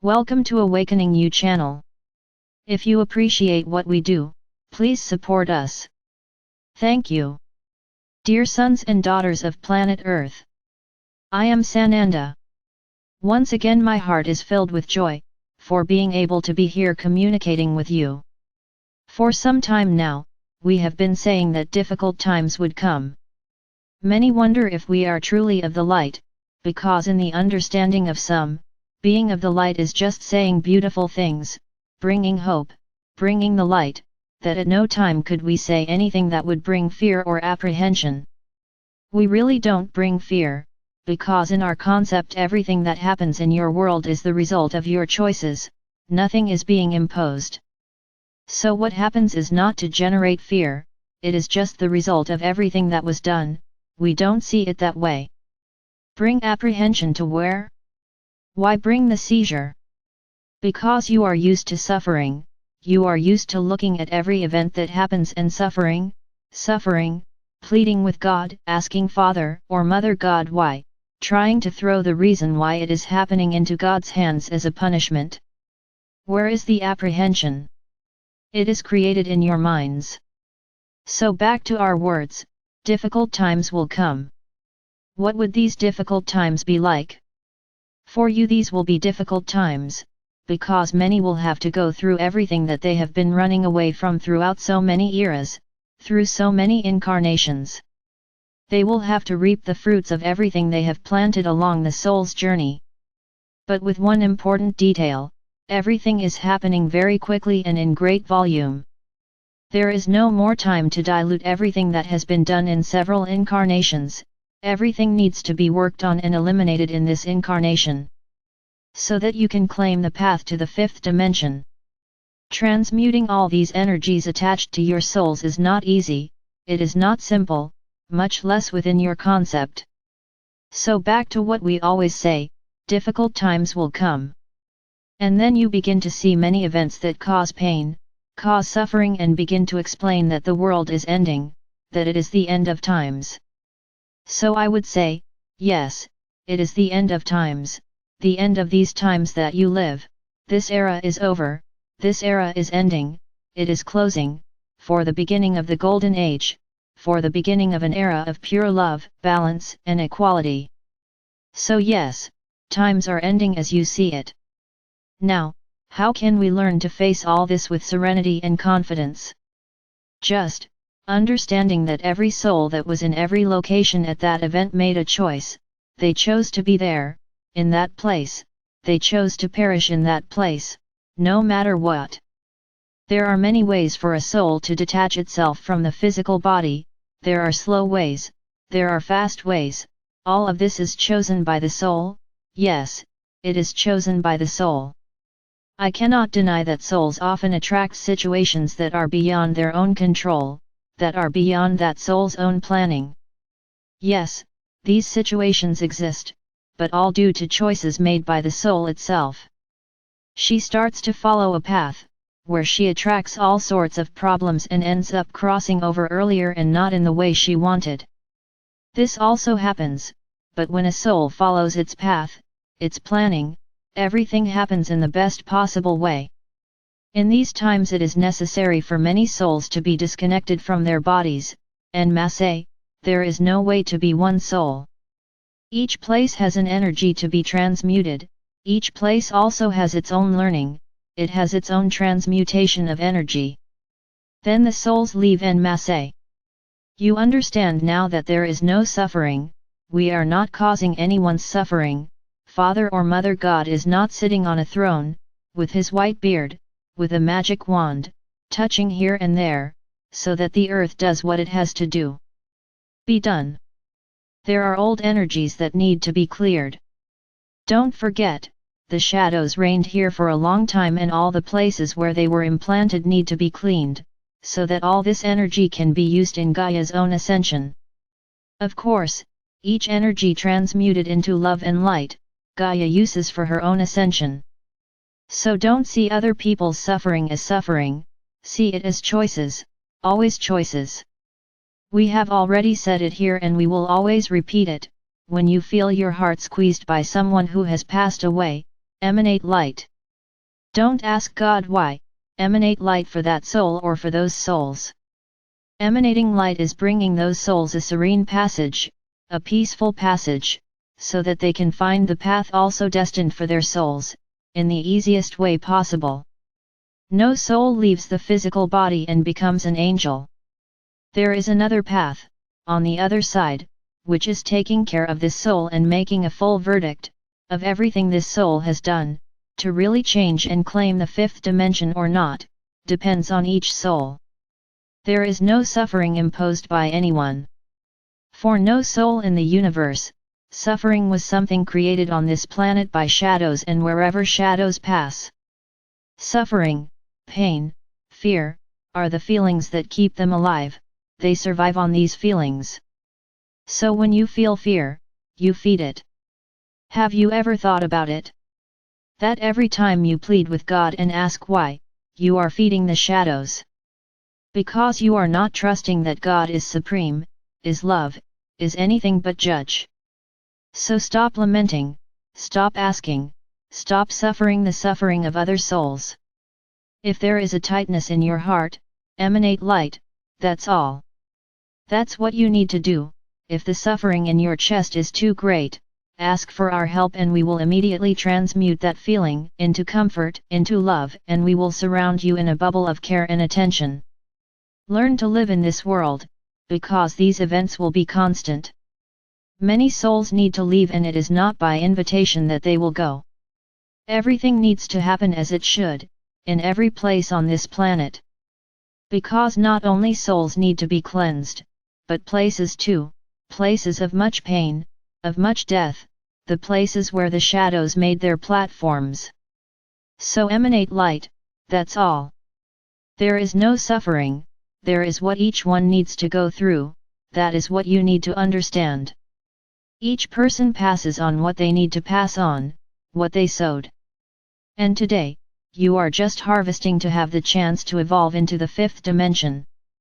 Welcome to Awakening You channel. If you appreciate what we do, please support us. Thank you. Dear sons and daughters of planet Earth, I am Sananda. Once again my heart is filled with joy, for being able to be here communicating with you. For some time now, we have been saying that difficult times would come. Many wonder if we are truly of the light, because in the understanding of some, being of the light is just saying beautiful things, bringing hope, bringing the light, that at no time could we say anything that would bring fear or apprehension. We really don't bring fear, because in our concept everything that happens in your world is the result of your choices, nothing is being imposed. So what happens is not to generate fear, it is just the result of everything that was done. We don't see it that way. Bring apprehension to where? Why bring the seizure? Because you are used to suffering, you are used to looking at every event that happens and suffering, pleading with God, asking Father or Mother God why, trying to throw the reason why it is happening into God's hands as a punishment. Where is the apprehension? It is created in your minds. So back to our words, difficult times will come. What would these difficult times be like? For you these will be difficult times, because many will have to go through everything that they have been running away from throughout so many eras, through so many incarnations. They will have to reap the fruits of everything they have planted along the soul's journey. But with one important detail, everything is happening very quickly and in great volume. There is no more time to dilute everything that has been done in several incarnations. Everything needs to be worked on and eliminated in this incarnation, so that you can claim the path to the fifth dimension. Transmuting all these energies attached to your souls is not easy, it is not simple, much less within your concept. So back to what we always say, difficult times will come. And then you begin to see many events that cause pain, cause suffering, and begin to explain that the world is ending, that it is the end of times. So I would say, yes, it is the end of times, the end of these times that you live. This era is over, this era is ending, it is closing, for the beginning of the golden age, for the beginning of an era of pure love, balance, and equality. So yes, times are ending as you see it. Now, how can we learn to face all this with serenity and confidence? Just understanding that every soul that was in every location at that event made a choice, they chose to be there, in that place, they chose to perish in that place, no matter what. There are many ways for a soul to detach itself from the physical body, there are slow ways, there are fast ways, all of this is chosen by the soul, yes, it is chosen by the soul. I cannot deny that souls often attract situations that are beyond their own control, that are beyond that soul's own planning. Yes, these situations exist, but all due to choices made by the soul itself. She starts to follow a path, where she attracts all sorts of problems and ends up crossing over earlier and not in the way she wanted. This also happens, but when a soul follows its path, its planning, everything happens in the best possible way. In these times it is necessary for many souls to be disconnected from their bodies, en masse, there is no way to be one soul. Each place has an energy to be transmuted, each place also has its own learning, it has its own transmutation of energy. Then the souls leave en masse. You understand now that there is no suffering, we are not causing anyone's suffering, Father or Mother God is not sitting on a throne, with his white beard, with a magic wand, touching here and there, so that the earth does what it has to do. Be done. There are old energies that need to be cleared. Don't forget, the shadows reigned here for a long time and all the places where they were implanted need to be cleaned, so that all this energy can be used in Gaia's own ascension. Of course, each energy transmuted into love and light, Gaia uses for her own ascension. So don't see other people's suffering as suffering, see it as choices, always choices. We have already said it here and we will always repeat it, when you feel your heart squeezed by someone who has passed away, Emanate light. Don't ask God why, emanate light for that soul or for those souls. Emanating light is bringing those souls a serene passage, a peaceful passage, so that they can find the path also destined for their souls, in the easiest way possible. No soul leaves the physical body and becomes an angel. There is another path, on the other side, which is taking care of this soul and making a full verdict, of everything this soul has done, to really change and claim the fifth dimension or not, depends on each soul. There is no suffering imposed by anyone. For no soul in the universe, suffering was something created on this planet by shadows, and wherever shadows pass. Suffering, pain, fear, are the feelings that keep them alive, they survive on these feelings. So when you feel fear, you feed it. Have you ever thought about it? That every time you plead with God and ask why, you are feeding the shadows. Because you are not trusting that God is supreme, is love, is anything but judge. So stop lamenting, stop asking, stop suffering the suffering of other souls. If there is a tightness in your heart, emanate light, that's all. That's what you need to do. If the suffering in your chest is too great, ask for our help and we will immediately transmute that feeling into comfort, into love, and we will surround you in a bubble of care and attention. Learn to live in this world, because these events will be constant. Many souls need to leave, and it is not by invitation that they will go. Everything needs to happen as it should, in every place on this planet. Because not only souls need to be cleansed, but places too, places of much pain, of much death, the places where the shadows made their platforms. So emanate light, that's all. There is no suffering, there is what each one needs to go through, that is what you need to understand. Each person passes on what they need to pass on, what they sowed. And today, you are just harvesting to have the chance to evolve into the fifth dimension.